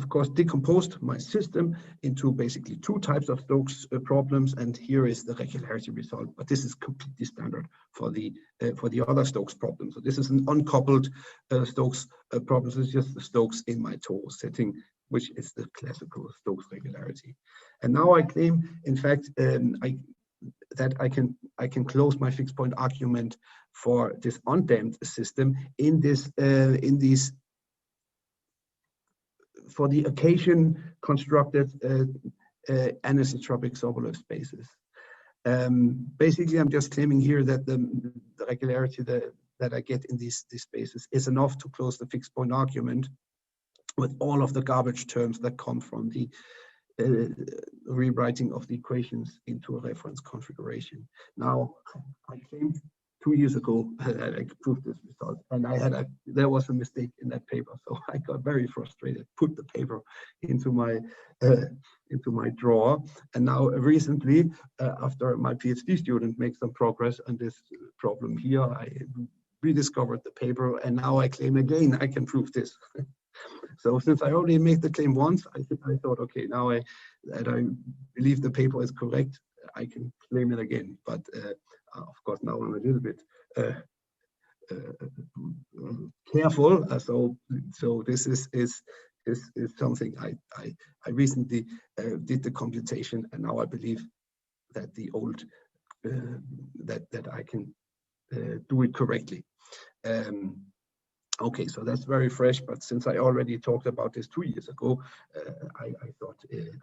of course decomposed my system into basically 2 types of Stokes problems, and here is the regularity result. But this is completely standard for the other Stokes problem. So this is an uncoupled Stokes problem. So it's just the Stokes in my torus setting, which is the classical Stokes regularity. And now I claim, in fact, that I can close my fixed point argument for this undamped system in these for the occasion constructed anisotropic Sobolev spaces. Basically, I'm just claiming here that the regularity that I get in these spaces is enough to close the fixed point argument with all of the garbage terms that come from the rewriting of the equations into a reference configuration. Now, I claimed 2 years ago I proved this result, and there was a mistake in that paper, so I got very frustrated, put the paper into my drawer, and now recently, after my PhD student makes some progress on this problem here, I rediscovered the paper, and now I claim again I can prove this. So since I already made the claim once, I thought, okay, now that I believe the paper is correct, I can claim it again. But of course, now I'm a little bit careful. So this is something I recently did the computation, and now I believe that the old that I can do it correctly. Okay, so that's very fresh, but since I already talked about this 2 years ago, I thought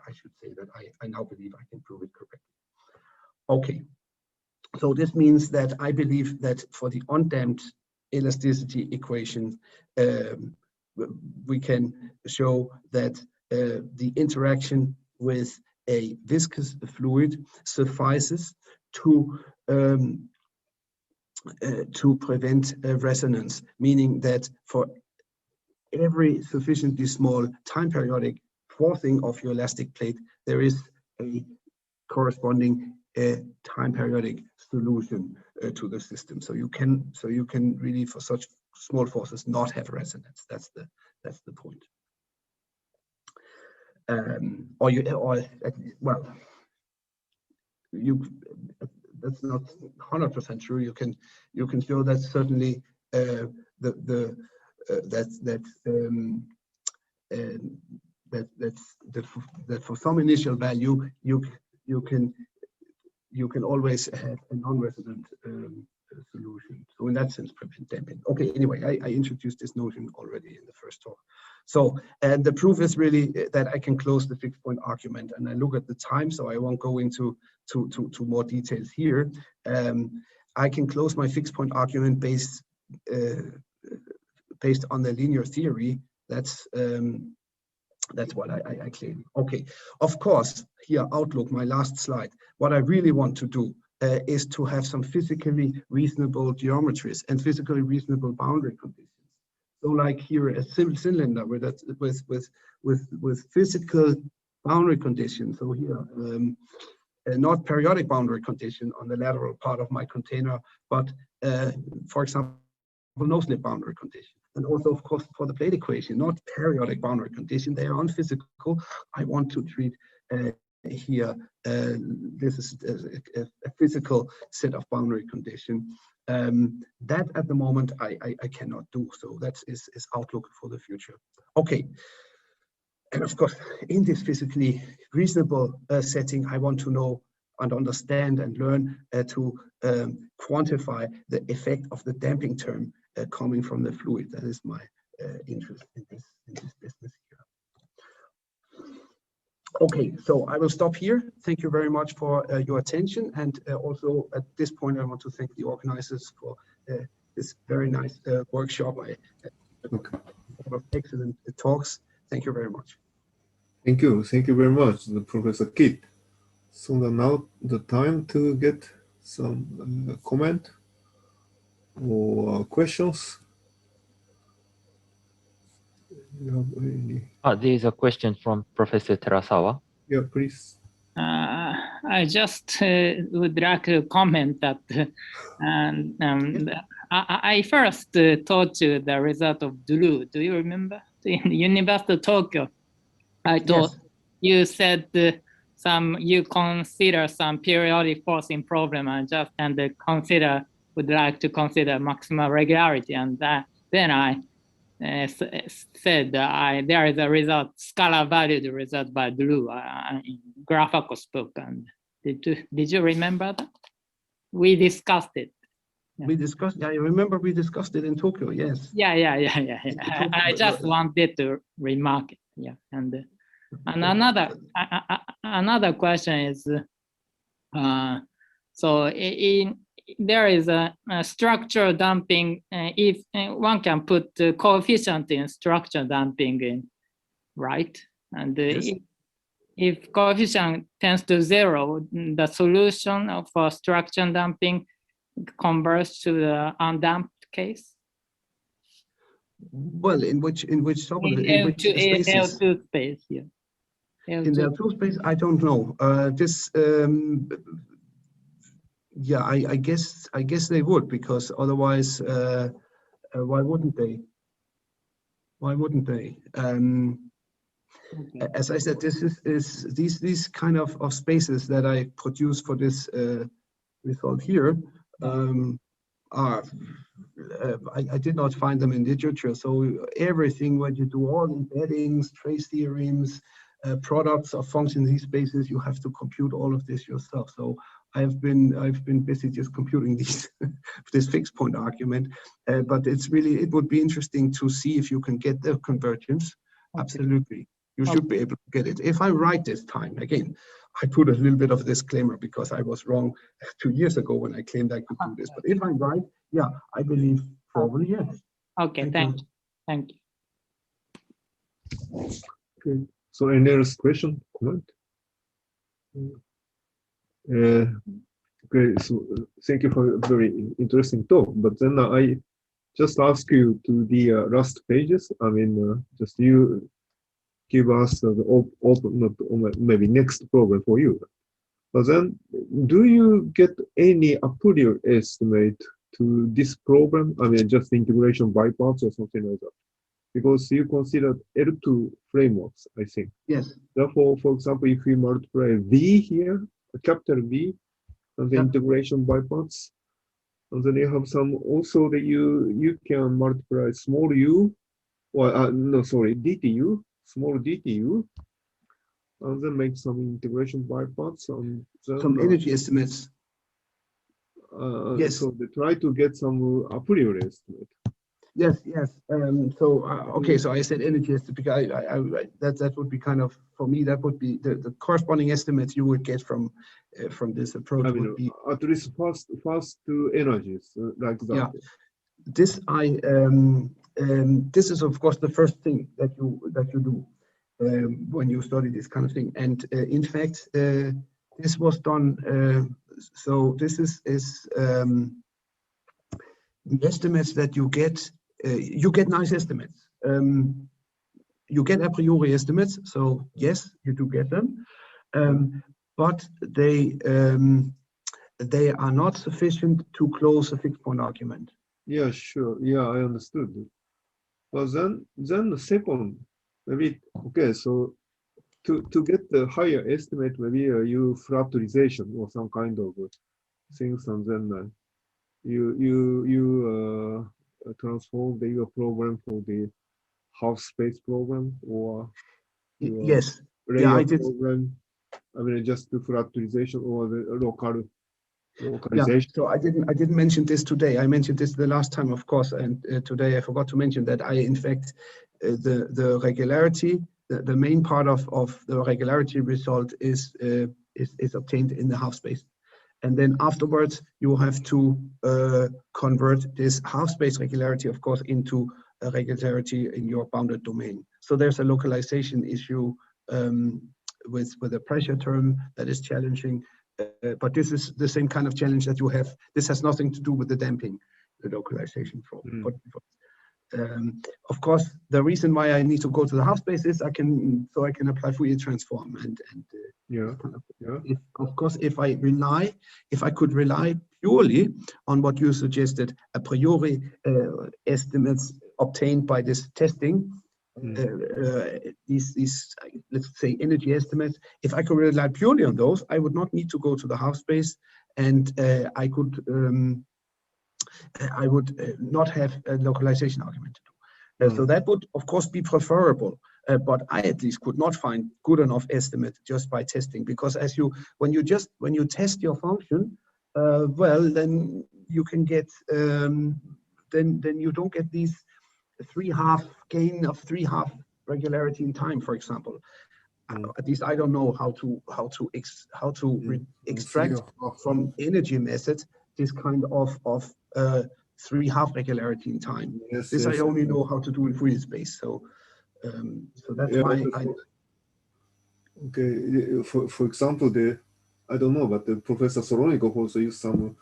I should say that I now believe I can prove it correctly. Okay, so this means that I believe that for the undamped elasticity equation, we can show that the interaction with a viscous fluid suffices to prevent resonance, meaning that for every sufficiently small time periodic forcing of your elastic plate, there is a corresponding time periodic solution to the system. So you can really, for such small forces, not have resonance. That's the point. well, that's not 100% true. You can show that certainly that for some initial value you can always have a non-resident solution. So in that sense, prevent damping. Okay, anyway, I introduced this notion already in the first talk. So, and the proof is really that I can close the fixed point argument, and I look at the time, so I won't go into more details here. I can close my fixed point argument based on the linear theory. That's what I claim. Okay, of course, here outlook, my last slide. What I really want to do is to have some physically reasonable geometries and physically reasonable boundary conditions. So, like here, a cylinder with physical boundary conditions. So here, not periodic boundary condition on the lateral part of my container, but for example, no slip boundary condition. And also, of course, for the plate equation, not periodic boundary condition, they are unphysical. I want to treat here, this is a physical set of boundary condition. That at the moment I cannot do. So that is outlook for the future. Okay. And of course, in this physically reasonable setting, I want to know and understand and learn to quantify the effect of the damping term coming from the fluid. That is my interest in this business here. Okay, so I will stop here. Thank you very much for your attention. And also at this point, I want to thank the organizers for this very nice workshop. Excellent talks. Thank you very much. Thank you. Thank you very much, Professor Kyed. So now the time to get some comment or questions. There is a question from Professor Terasawa. Yeah, please. I just would like to comment that I first taught you the result of Drew. Do you remember? In the University of Tokyo, I taught, yes. You said you consider some periodic forcing problem and would like to consider maximal regularity, and then I said there is a result, scalar valued result by Drew in Graphicus book. And did you remember that? We discussed it. Yeah. We discussed. Yeah, I remember we discussed it in Tokyo. Yes. Yeah. I just wanted to remark it. Yeah, and another question is, so there is a structural damping. If one can put the coefficient in structural damping in, right? And yes. If coefficient tends to 0, the solution for structural damping converts to the undamped case. Well, in which spaces? L2 space, yeah. L2. In the L2 space, I don't know. Yeah, I guess they would, because otherwise, why wouldn't they? Why wouldn't they? Okay. As I said, this is these kind of spaces that I produce for this result here. I did not find them in literature. So everything, when you do all embeddings, trace theorems, products of functions in these spaces, you have to compute all of this yourself. So I've been busy just computing this fixed point argument, but it would be interesting to see if you can get the convergence. Okay. Absolutely, you should be able to get it. If I'm right this time, again, I put a little bit of a disclaimer because I was wrong 2 years ago when I claimed I could do this. But if I'm right, yeah, I believe probably yes. Okay, thank you. Okay. So any other question, comment? Okay, so thank you for a very interesting talk. But then I just ask you to the last pages. I mean, just you give us the open, maybe next program for you. But then, do you get any a priori estimate to this program? I mean, just integration by parts or something like that. because you consider L2 frameworks, I think. Yes. Therefore, for example, if we multiply V here, a capital V, and the integration by parts, and then you have some also that you can multiply small u, or no, sorry, dtu, small dtu, and then make some integration by parts, and then, some energy estimates. Yes. So they try to get some a priori estimate. Yes, yes. Okay, so I said energy estimate because that would be kind of, for me, that would be the corresponding estimates you would get from this approach. I mean, would be at least fast to energies like that. Yeah, this this is of course the first thing that you do when you study this kind of thing. And in fact, this was done. So this is the estimates that you get. You get nice estimates. You get a priori estimates. So yes, you do get them, but they are not sufficient to close a fixed point argument. Yeah, sure. Yeah, I understood. But then the second, maybe okay. So to get the higher estimate, maybe you factorization or some kind of things, and then you transform your program for the half space program or Yes. layer Yeah, I did. program. I mean, just the factorization or the localization. Yeah, so I didn't mention this today. I mentioned this the last time, of course, and today I forgot to mention that in fact, the regularity, the main part of the regularity result is obtained in the half space. And then afterwards, you have to convert this half space regularity, of course, into a regularity in your bounded domain. So there's a localization issue with a pressure term that is challenging. But this is the same kind of challenge that you have. This has nothing to do with the damping, the localization problem. Of course, the reason why I need to go to the half space is I can apply Fourier transform and of course, if I could rely purely on what you suggested, a priori estimates obtained by this testing, these let's say energy estimates, if I could rely purely on those, I would not need to go to the half space, and I would not have a localization argument to do. So that would of course be preferable, but I at least could not find good enough estimate just by testing, because when you test your function, well, then you can get then you don't get these 3/2 gain of 3/2 regularity in time, for example. At least I don't know how to extract from energy methods this kind of 3/2 regularity in time. This I only know how to do in Fourier space. So that's why okay. For example, I don't know, but Professor Solonikov also used some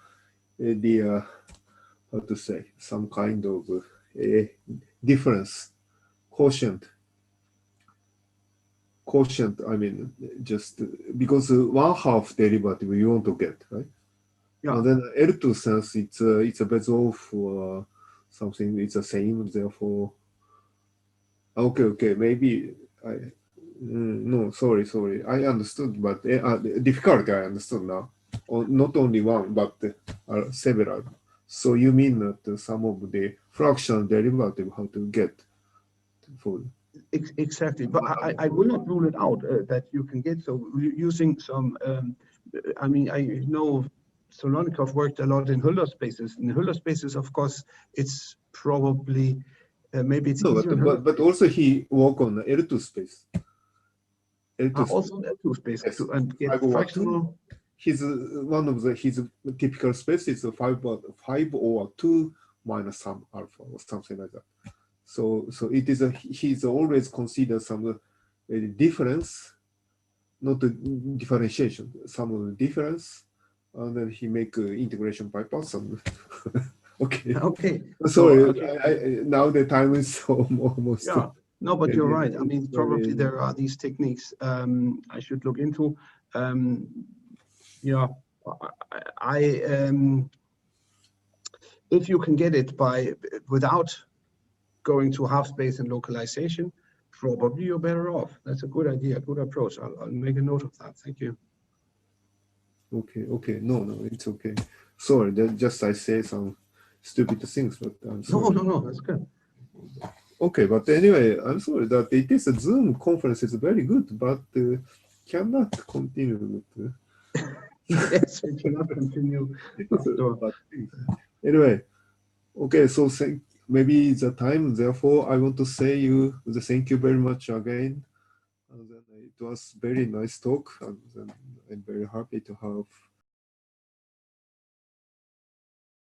how to say, some kind of difference quotient. I mean, just because 1/2 derivative you want to get, right? Yeah. And then L2 sense it's a Bezoff or something. It's the same. Therefore, okay, maybe no, sorry. I understood, but difficulty I understood now. Not only one, but several. So you mean that some of the fractional derivative how to get full? Exactly, but I will not rule it out that you can get, so using some. I mean, I know Solonikov worked a lot in Hülder spaces. In Hülder spaces, of course, it's probably maybe it's easier. But also he worked on the L2 space. Also L2 space, yes. And get fractional. His one of his typical space is 5 or 2 minus some alpha or something like that. So it is he's always considered some difference, not the differentiation, some of the difference, and then he make integration by parts. Okay. Sorry, okay. Now the time is almost. Yeah. No, but you're right. I mean, probably there are these techniques I should look into. Yeah, if you can get it without going to half space and localization, probably you're better off. That's a good idea, good approach. I'll make a note of that. Thank you. Okay, okay. No, it's okay. Sorry, that just I say some stupid things, but I'm sorry. No, that's good. Okay, but anyway, I'm sorry that it is a Zoom conference is very good, but cannot continue with. Yes, we cannot continue. But anyway, okay, so maybe the time, therefore, I want to say you the thank you very much again. And then it was very nice talk, and then I'm very happy to have